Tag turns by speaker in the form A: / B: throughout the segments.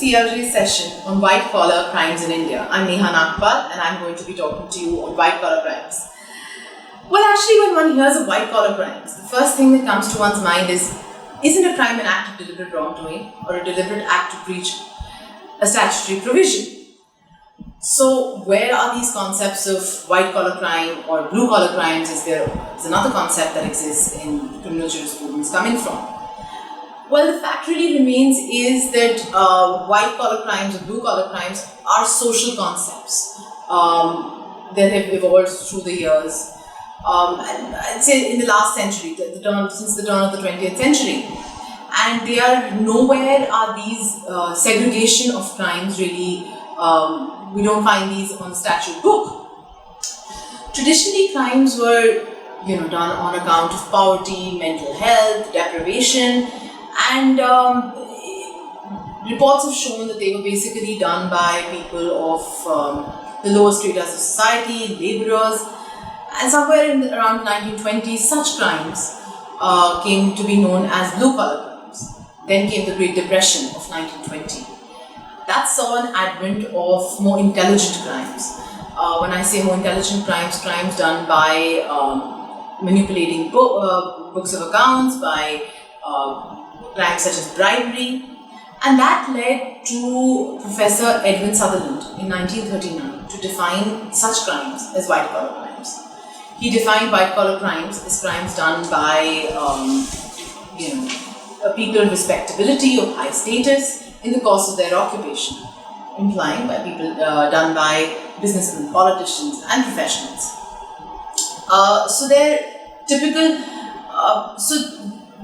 A: CLG session on white-collar crimes in India. I'm Neha Nagpal and I'm going to be talking to you on white-collar crimes. Well, actually, when one hears of white-collar crimes, the first thing that comes to one's mind is, isn't a crime an act of deliberate wrongdoing or a deliberate act to breach a statutory provision? So where are these concepts of white-collar crime or blue-collar crimes? Is another concept that exists in criminal jurisprudence coming from? Well, the fact really remains is that white-collar crimes or blue-collar crimes are social concepts that have evolved through the years. And I'd say in the last century, since the turn of the 20th century. And they are nowhere are these segregation of crimes really, we don't find these on the statute book. Traditionally, crimes were done on account of poverty, mental health, deprivation, and reports have shown that they were basically done by people of the lower stratas of society, labourers, and somewhere around the 1920s, such crimes came to be known as blue-collar crimes. Then came the Great Depression of 1920. That saw an advent of more intelligent crimes. When I say more intelligent crimes, crimes done by manipulating books of accounts, by crimes such as bribery, and that led to Professor Edwin Sutherland in 1939 to define such crimes as white-collar crimes. He defined white-collar crimes as crimes done by people of respectability, of high status in the course of their occupation, implying by people done by businessmen, politicians, and professionals. So they're typical.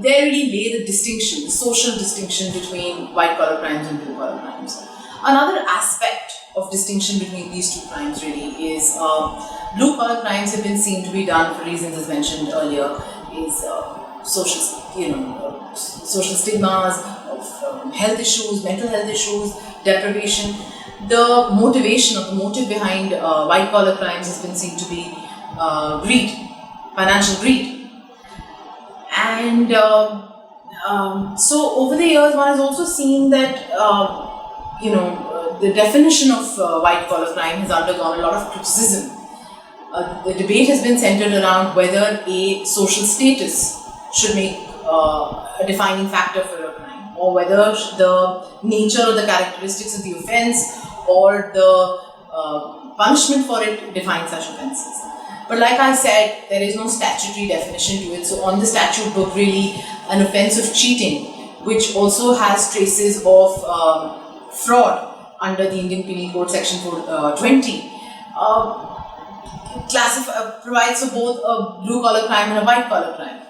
A: There really lay the distinction, the social distinction between white-collar crimes and blue-collar crimes. Another aspect of distinction between these two crimes really is blue-collar crimes have been seen to be done for reasons as mentioned earlier, is social stigmas of health issues, mental health issues, deprivation. The motive behind white-collar crimes has been seen to be greed, financial greed. And so over the years, one has also seen that the definition of white-collar crime has undergone a lot of criticism. The debate has been centered around whether a social status should make a defining factor for a crime, or whether the nature or the characteristics of the offence or the punishment for it defines such offences. But like I said, there is no statutory definition to it. So on the statute book, really, an offence of cheating, which also has traces of fraud under the Indian Penal Code Section 420, provides for both a blue-collar crime and a white-collar crime.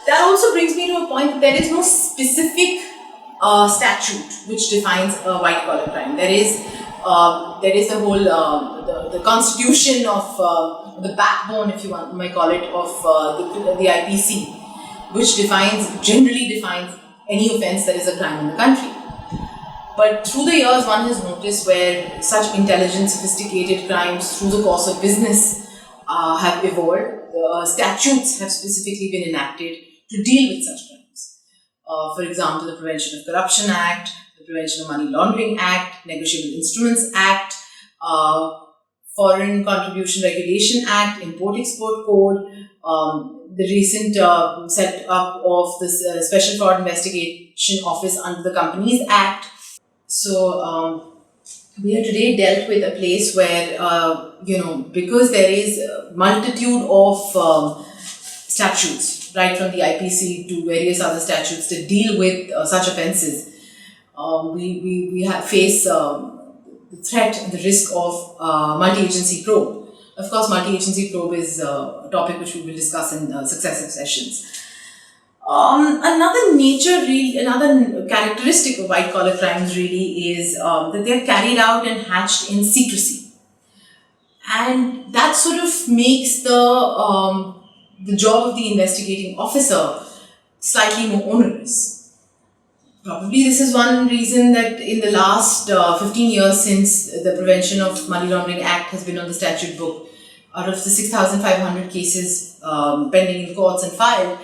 A: That also brings me to a point that there is no specific statute which defines a white-collar crime. There is the whole the constitution of the backbone, if you may call it, of the IPC, which generally defines any offence that is a crime in the country. But through the years, one has noticed where such intelligent, sophisticated crimes through the course of business have evolved. Statutes have specifically been enacted to deal with such crimes. For example, the Prevention of Corruption Act, the Prevention of Money Laundering Act, Negotiable Instruments Act, Foreign Contribution Regulation Act, Import-Export Code, the recent set up of this Special Fraud Investigation Office under the Companies Act. So we are today dealt with a place where, because there is a multitude of statutes, right from the IPC to various other statutes that deal with such offences, we face the threat and the risk of multi-agency probe. Of course, multi-agency probe is a topic which we will discuss in successive sessions. Another characteristic of white-collar crimes really is that they are carried out and hatched in secrecy. And that sort of makes the job of the investigating officer slightly more onerous. Probably this is one reason that in the last 15 years since the Prevention of Money Laundering Act has been on the statute book, out of the 6,500 cases pending in courts and filed,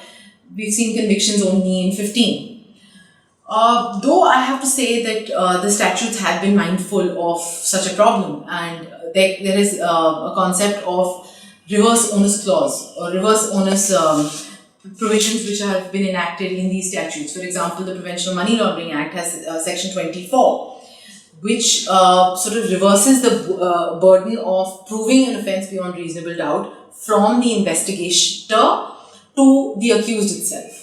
A: we've seen convictions only in 15. Though I have to say that the statutes have been mindful of such a problem, and there is a concept of reverse onus clause or reverse onus provisions which have been enacted in these statutes. For example, the Prevention of Money Laundering Act has section 24, which sort of reverses the burden of proving an offence beyond reasonable doubt from the investigator to the accused itself.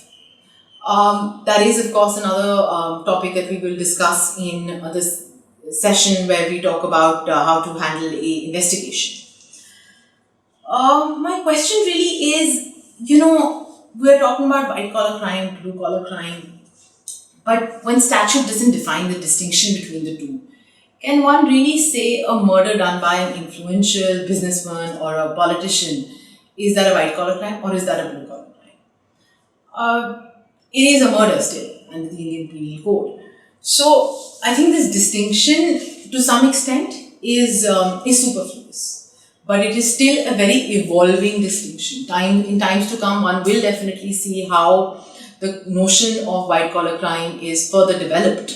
A: That is, of course, another topic that we will discuss in this session where we talk about how to handle a investigation. My question really is, we're talking about white collar crime, blue collar crime, but when statute doesn't define the distinction between the two, can one really say a murder done by an influential businessman or a politician, is that a white collar crime or is that a blue collar crime? It is a murder still under the Indian Penal Code. So I think this distinction to some extent is superfluous. But it is still a very evolving distinction. In times to come, one will definitely see how the notion of white collar crime is further developed.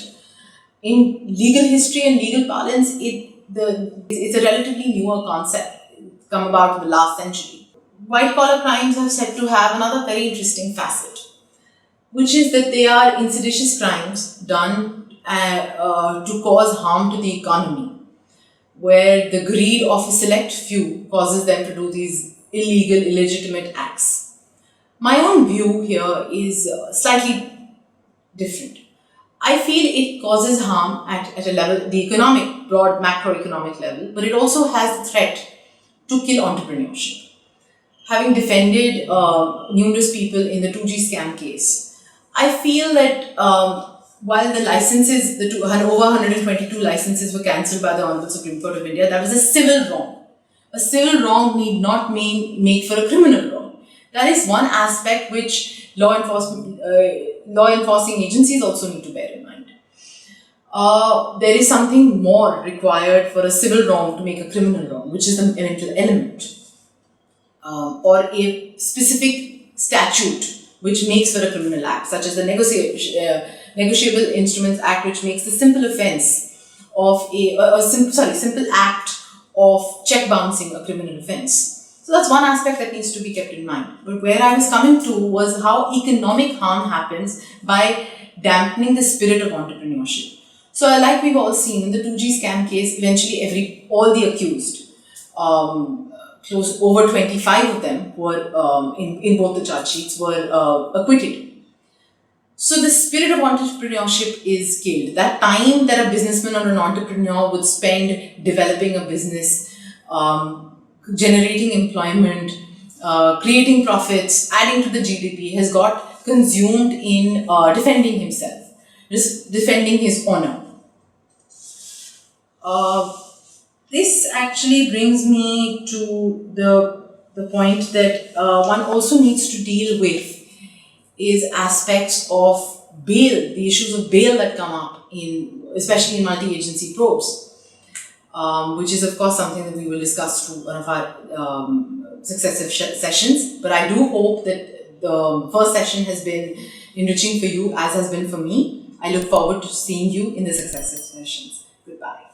A: In legal history and legal parlance, it's a relatively newer concept. It's come about in the last century. White collar crimes are said to have another very interesting facet, which is that they are insidious crimes done to cause harm to the economy, where the greed of a select few causes them to do these illegal, illegitimate acts. My own view here is slightly different. I feel it causes harm at a level, the economic, broad macroeconomic level, but it also has the threat to kill entrepreneurship. Having defended numerous people in the 2G scam case, I feel that while the licenses, over 122 licenses were cancelled by the Honorable Supreme Court of India, that was a civil wrong. A civil wrong need not make for a criminal wrong. That is one aspect which law enforcing agencies also need to bear in mind. There is something more required for a civil wrong to make a criminal wrong, which is the mental element, or a specific statute which makes for a criminal act, such as the Negotiable Instruments Act, which makes the simple offence of simple act of check bouncing a criminal offence. So that's one aspect that needs to be kept in mind. But where I was coming to was how economic harm happens by dampening the spirit of entrepreneurship. So like we've all seen in the 2G scam case, eventually all the accused, over 25 of them were in both the charge sheets were acquitted. So the spirit of entrepreneurship is killed. That time that a businessman or an entrepreneur would spend developing a business, generating employment, creating profits, adding to the GDP has got consumed in defending himself, defending his honor. This actually brings me to the point that one also needs to deal with is aspects of bail, the issues of bail that come up especially in multi-agency probes, which is of course something that we will discuss through one of our successive sessions. But I do hope that the first session has been enriching for you, as has been for me. I look forward to seeing you in the successive sessions. Goodbye.